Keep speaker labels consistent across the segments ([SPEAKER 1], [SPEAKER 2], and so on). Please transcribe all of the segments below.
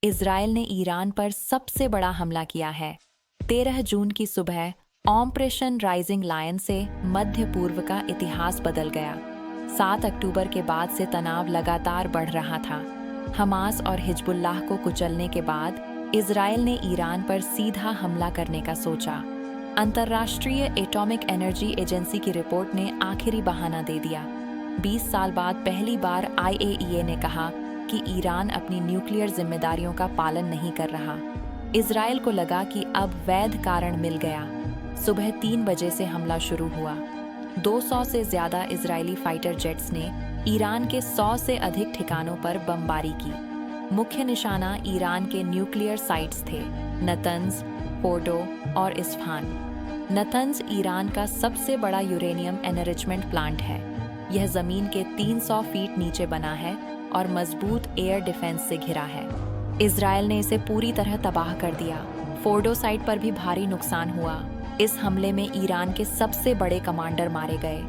[SPEAKER 1] Israel ने Iran पर सबसे बड़ा हमला किया है। 13 जून की सुबह ऑपरेशन राइजिंग लायन से मध्य पूर्व का इतिहास बदल गया। 7 अक्टूबर के बाद से तनाव लगातार बढ़ रहा था। हमास और हिजबुल्लाह को कुचलने के बाद इजराइल ने ईरान पर सीधा हमला करने का सोचा। अंतर्राष्ट्रीय एटॉमिक एनर्जी एजेंसी की रिपोर्ट ने आखिरी बहाना दे दिया। 20 साल बाद पहली बार IAEA ने कहा कि ईरान अपनी न्यूक्लियर जिम्मेदारियों का पालन नहीं कर रहा। इजराइल को लगा कि अब वैध कारण मिल गया। सुबह 3 बजे से हमला शुरू हुआ। 200 से ज्यादा इजरायली फाइटर जेट्स ने ईरान के 100 से अधिक ठिकानों पर बमबारी की। मुख्य निशाना ईरान के न्यूक्लियर साइट्स थे, नतंज, फोर्डो और इस्फहान। नतंज ईरान का सबसे बड़ा यूरेनियम एनरिचमेंट प्लांट है। यह जमीन के 300 फीट नीचे बना है और मजबूत एयर डिफेंस से घिरा है। इजराइल ने इसे पूरी तरह तबाह कर दिया। फोर्डो साइट पर भी भारी नुकसान हुआ। इस हमले में ईरान के सबसे बड़े कमांडर मारे गए।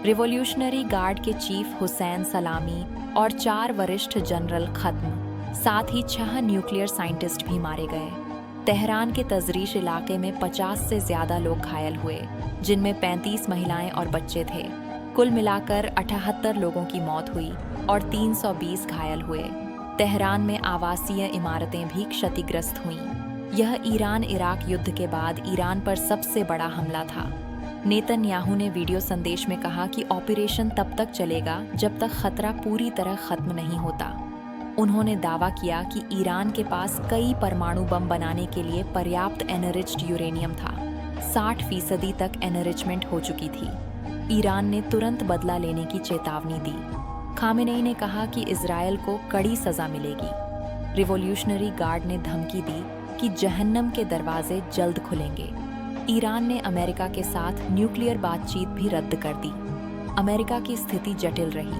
[SPEAKER 1] रिवॉल्यूशनरी गार्ड के चीफ हुसैन सलामी और 4 वरिष्ठ जनरल खत्म, साथ ही 6 न्यूक्लियर साइंटिस्ट भी मारे गए। तेहरान के तजरीश इलाके में 50 से ज्यादा लोग घायल हुए, जिनमें 35 महिलाएं और बच्चे थे। कुल मिलाकर 78 लोगों की मौत हुई और 320 घायल हुए। तेहरान में आवासीय इमारतें भी क्षतिग्रस्त हुईं। यह ईरान इराक युद्ध के बाद ईरान पर सबसे बड़ा हमला था। नेतन्याहू ने वीडियो संदेश में कहा कि ऑपरेशन तब तक चलेगा जब तक खतरा पूरी तरह खत्म नहीं होता। उन्होंने दावा किया कि ईरान के पास कई परमाणु बम बनाने के लिए पर्याप्त एनरिच्ड यूरेनियम था। 60% तक एनरिचमेंट हो चुकी थी। ईरान ने तुरंत बदला लेने की चेतावनी दी। खामेनेई ने कहा कि इजराइल को कड़ी सजा मिलेगी। रिवॉल्यूशनरी गार्ड ने धमकी दी कि जहन्नम के दरवाजे जल्द खुलेंगे। ईरान ने अमेरिका के साथ न्यूक्लियर बातचीत भी रद्द कर दी। अमेरिका की स्थिति जटिल रही।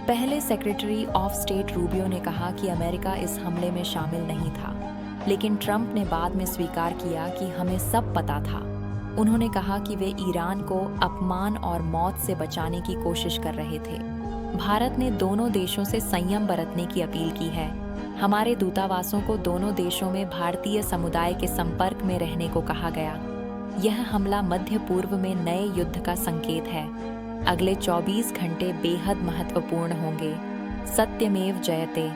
[SPEAKER 1] पहले सेक्रेटरी ऑफ स्टेट रूबियो ने कहा कि अमेरिका इस हमले में शामिल नहीं था, लेकिन ट्रंप ने बाद में स्वीकार किया कि हमें सब पता था। उन्होंने कहा कि वे ईरान को अपमान और मौत से बचाने की कोशिश कर रहे थे। भारत ने दोनों देशों से संयम बरतने की अपील की है। हमारे दूतावासों को दोनों देशों में भारतीय समुदाय के संपर्क में रहने को कहा गया। यह हमला मध्य पूर्व में नए युद्ध का संकेत है। अगले 24 घंटे बेहद महत्वपूर्ण होंगे। सत्यमेव जयते।